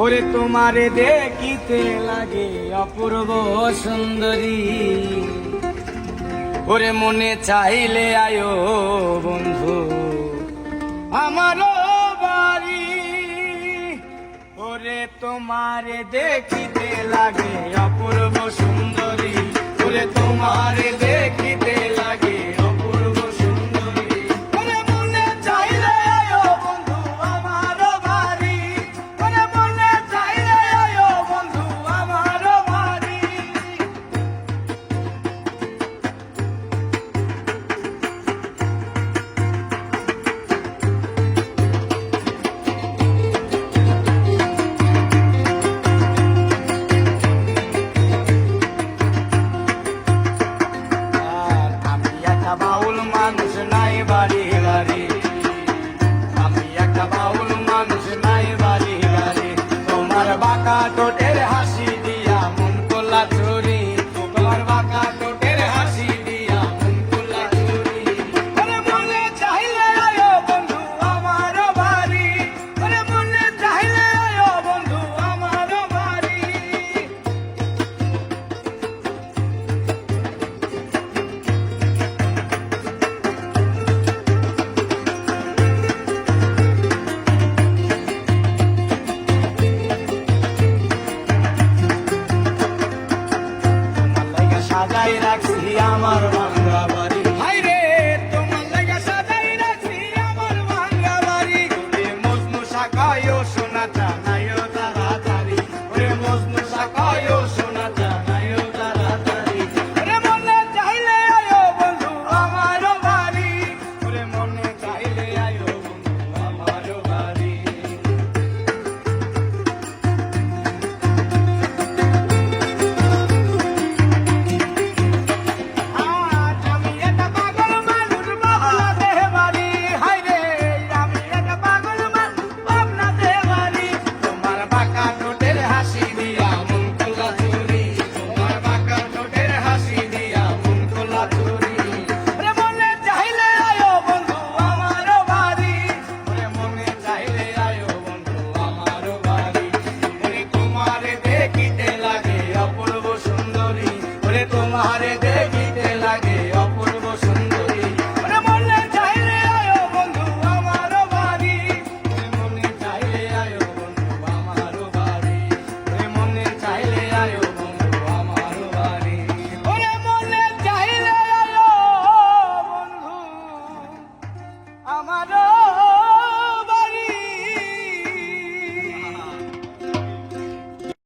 ওরে তোমারে দেখিতে লাগে অপূর্ব সুন্দরী, ওরে মনে চাইলে আয়ো বন্ধু আমারও বাড়ি। ওরে তোমারে দেখিতে লাগে অপূর্ব সুন্দরী, ওরে তোমারে দেখিতে লাগে অপূর্ব সুন্দরী, ওরে মনে চাইলে আয়ো বন্ধু আমারও বাড়ি, ওরে মনে চাইলে আয়ো বন্ধু আমারও বাড়ি। বাউল মানুষ নাই বাড়ি গাড়ি, আমি একটা বাউল মানুষ নাই বাড়ি গাড়ি, তোমার বাঁকা ঠোঁটে